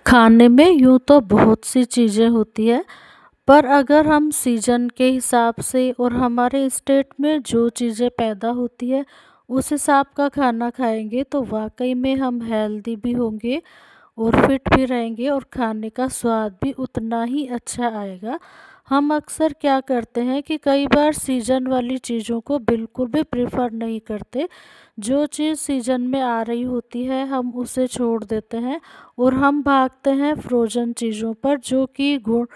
खाने में यूँ तो बहुत सी चीज़ें होती है, पर अगर हम सीज़न के हिसाब से और हमारे स्टेट में जो चीज़ें पैदा होती है, उस हिसाब का खाना खाएँगे तो वाक़ई में हम हेल्दी भी होंगे और फिट भी रहेंगे और खाने का स्वाद भी उतना ही अच्छा आएगा। हम अक्सर क्या करते हैं कि कई बार सीज़न वाली चीज़ों को बिल्कुल भी प्रेफ़र नहीं करते। जो चीज़ सीज़न में आ रही होती है हम उसे छोड़ देते हैं और हम भागते हैं फ्रोज़न चीज़ों पर, जो कि गुण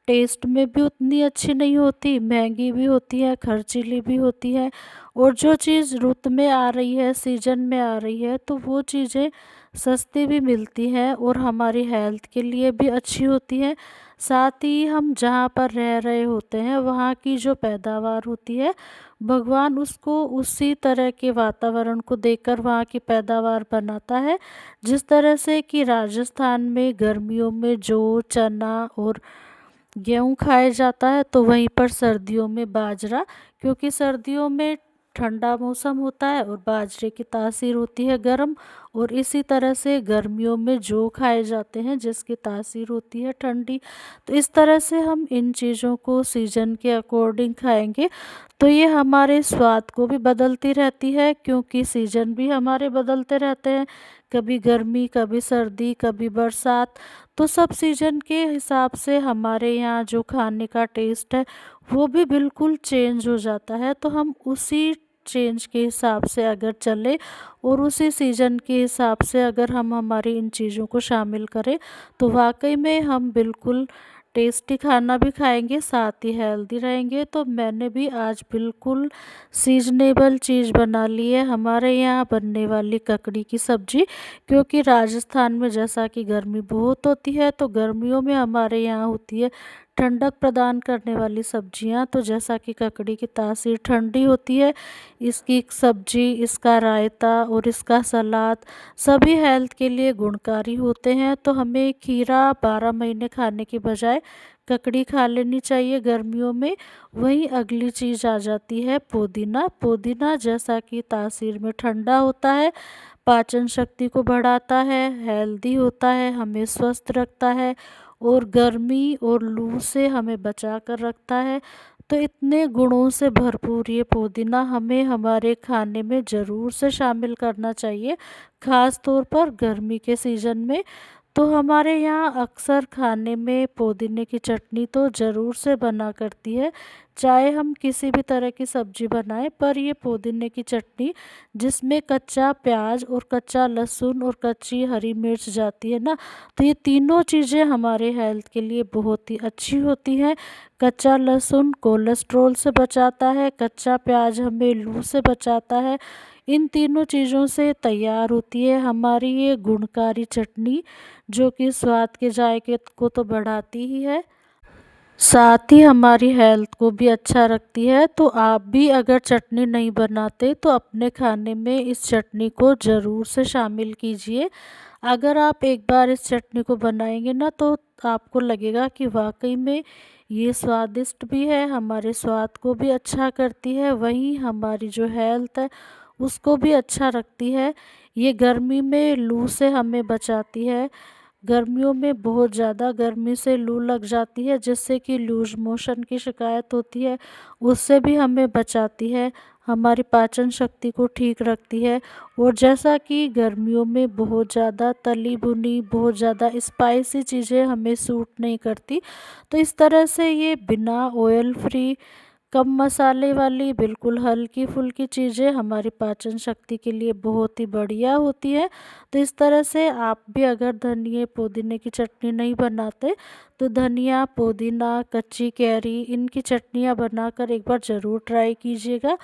टेस्ट में भी उतनी अच्छी नहीं होती, महंगी भी होती है, खर्चीली भी होती है। और जो चीज़ रुत में आ रही है, सीज़न में आ रही है, तो वो चीज़ें सस्ती भी मिलती हैं और हमारी हेल्थ के लिए भी अच्छी होती है। साथ ही हम जहाँ पर रह रहे होते हैं वहाँ की जो पैदावार होती है, भगवान उसको उसी तरह के वातावरण को देखकर वहाँ की पैदावार बनाता है। जिस तरह से कि राजस्थान में गर्मियों में जौ, चना और गेहूँ खाया जाता है, तो वहीं पर सर्दियों में बाजरा, क्योंकि सर्दियों में ठंडा मौसम होता है और बाजरे की तासीर होती है गर्म। और इसी तरह से गर्मियों में जौ खाए जाते हैं जिसकी तासीर होती है ठंडी। तो इस तरह से हम इन चीज़ों को सीजन के अकॉर्डिंग खाएंगे तो ये हमारे स्वाद को भी बदलती रहती है, क्योंकि सीजन भी हमारे बदलते रहते हैं, कभी गर्मी, कभी सर्दी, कभी बरसात। तो सब सीजन के हिसाब से हमारे यहाँ जो खाने का टेस्ट है वो भी बिल्कुल चेंज हो जाता है। तो हम उसी चेंज के हिसाब से अगर चले और उसी सीजन के हिसाब से अगर हम हमारी इन चीज़ों को शामिल करें तो वाकई में हम बिल्कुल टेस्टी खाना भी खाएंगे, साथ ही हेल्दी रहेंगे। तो मैंने भी आज बिल्कुल सीजनेबल चीज़ बना ली है, हमारे यहाँ बनने वाली ककड़ी की सब्ज़ी। क्योंकि राजस्थान में जैसा कि गर्मी बहुत होती है, तो गर्मियों में हमारे यहाँ होती है ठंडक प्रदान करने वाली सब्जियां। तो जैसा कि ककड़ी की तासीर ठंडी होती है, इसकी सब्जी, इसका रायता और इसका सलाद सभी हेल्थ के लिए गुणकारी होते हैं। तो हमें खीरा 12 महीने खाने की बजाय ककड़ी खा लेनी चाहिए गर्मियों में। वहीं अगली चीज़ आ जाती है पुदीना। पुदीना जैसा कि तासीर में ठंडा होता है, पाचन शक्ति को बढ़ाता है, हेल्दी होता है, हमें स्वस्थ रखता है और गर्मी और लू से हमें बचा कर रखता है। तो इतने गुणों से भरपूर ये पुदीना हमें हमारे खाने में ज़रूर से शामिल करना चाहिए, ख़ास तौर पर गर्मी के सीज़न में। तो हमारे यहाँ अक्सर खाने में पुदीने की चटनी तो ज़रूर से बना करती है, चाहे हम किसी भी तरह की सब्जी बनाएं। पर ये पुदीने की चटनी जिसमें कच्चा प्याज और कच्चा लहसुन और कच्ची हरी मिर्च जाती है ना, तो ये तीनों चीज़ें हमारे हेल्थ के लिए बहुत ही अच्छी होती हैं। कच्चा लहसुन कोलेस्ट्रॉल से बचाता है, कच्चा प्याज हमें लू से बचाता है। इन तीनों चीज़ों से तैयार होती है हमारी ये गुणकारी चटनी, जो कि स्वाद के जायके को तो बढ़ाती ही है, साथ ही हमारी हेल्थ को भी अच्छा रखती है। तो आप भी अगर चटनी नहीं बनाते तो अपने खाने में इस चटनी को ज़रूर से शामिल कीजिए। अगर आप एक बार इस चटनी को बनाएंगे ना, तो आपको लगेगा कि वाकई में ये स्वादिष्ट भी है, हमारे स्वाद को भी अच्छा करती है, वहीं हमारी जो हेल्थ है उसको भी अच्छा रखती है। ये गर्मी में लू से हमें बचाती है। गर्मियों में बहुत ज़्यादा गर्मी से लू लग जाती है, जिससे कि लूज मोशन की शिकायत होती है, उससे भी हमें बचाती है, हमारी पाचन शक्ति को ठीक रखती है। और जैसा कि गर्मियों में बहुत ज़्यादा तली भुनी, बहुत ज़्यादा स्पाइसी चीज़ें हमें सूट नहीं करती, तो इस तरह से ये बिना ऑयल फ्री, कम मसाले वाली, बिल्कुल हल्की फुल्की चीज़ें हमारी पाचन शक्ति के लिए बहुत ही बढ़िया होती है। तो इस तरह से आप भी अगर धनिए पुदीने की चटनी नहीं बनाते तो धनिया, पुदीना, कच्ची कैरी इनकी चटनियाँ बनाकर एक बार ज़रूर ट्राई कीजिएगा।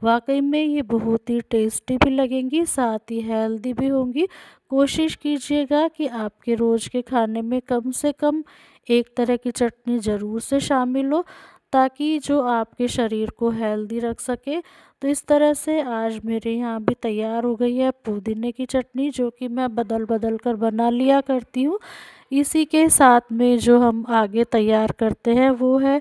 वाकई में ये बहुत ही टेस्टी भी लगेंगी, साथ ही हेल्दी भी होंगी। कोशिश कीजिएगा कि आपके रोज़ के खाने में कम से कम एक तरह की चटनी ज़रूर से शामिल हो, ताकि जो आपके शरीर को हेल्दी रख सके। तो इस तरह से आज मेरे यहाँ भी तैयार हो गई है पुदीने की चटनी, जो कि मैं बदल बदल कर बना लिया करती हूँ। इसी के साथ में जो हम आगे तैयार करते हैं वो है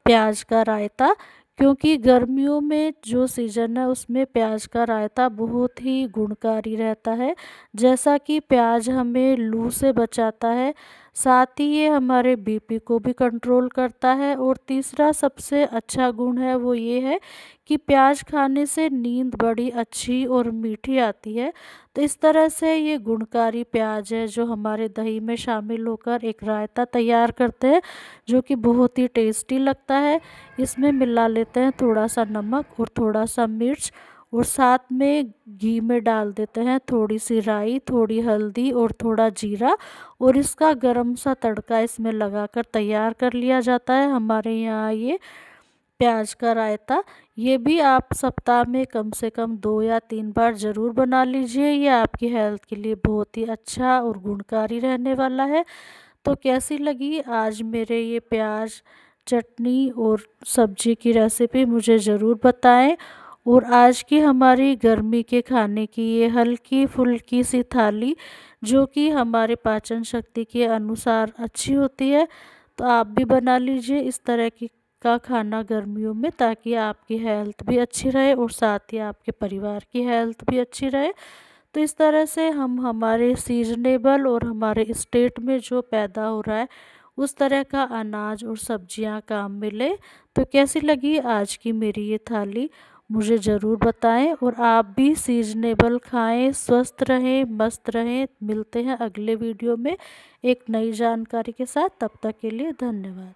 प्याज का रायता। क्योंकि गर्मियों में जो सीज़न है उसमें प्याज का रायता बहुत ही गुणकारी रहता है। जैसा कि प्याज हमें लू से बचाता है, साथ ही ये हमारे बीपी को भी कंट्रोल करता है। और तीसरा सबसे अच्छा गुण है वो ये है कि प्याज खाने से नींद बड़ी अच्छी और मीठी आती है। तो इस तरह से ये गुणकारी प्याज है जो हमारे दही में शामिल होकर एक रायता तैयार करते हैं, जो कि बहुत ही टेस्टी लगता है। इसमें मिला लेते हैं थोड़ा सा नमक और थोड़ा सा मिर्च, और साथ में घी में डाल देते हैं थोड़ी सी राई, थोड़ी हल्दी और थोड़ा जीरा, और इसका गरम सा तड़का इसमें लगाकर तैयार कर लिया जाता है हमारे यहाँ ये प्याज का रायता। ये भी आप सप्ताह में कम से कम 2 या 3 बार ज़रूर बना लीजिए। ये आपकी हेल्थ के लिए बहुत ही अच्छा और गुणकारी रहने वाला है। तो कैसी लगी आज मेरे ये प्याज चटनी और सब्जी की रेसिपी, मुझे ज़रूर बताएं। और आज की हमारी गर्मी के खाने की ये हल्की फुल्की सी थाली, जो कि हमारे पाचन शक्ति के अनुसार अच्छी होती है, तो आप भी बना लीजिए इस तरह की का खाना गर्मियों में, ताकि आपकी हेल्थ भी अच्छी रहे और साथ ही आपके परिवार की हेल्थ भी अच्छी रहे। तो इस तरह से हम हमारे सीजनेबल और हमारे स्टेट में जो पैदा हो रहा है उस तरह का अनाज और सब्जियां काम मिले। तो कैसी लगी आज की मेरी ये थाली, मुझे ज़रूर बताएं। और आप भी सीजनेबल खाएं, स्वस्थ रहें, मस्त रहें। मिलते हैं अगले वीडियो में एक नई जानकारी के साथ, तब तक के लिए धन्यवाद।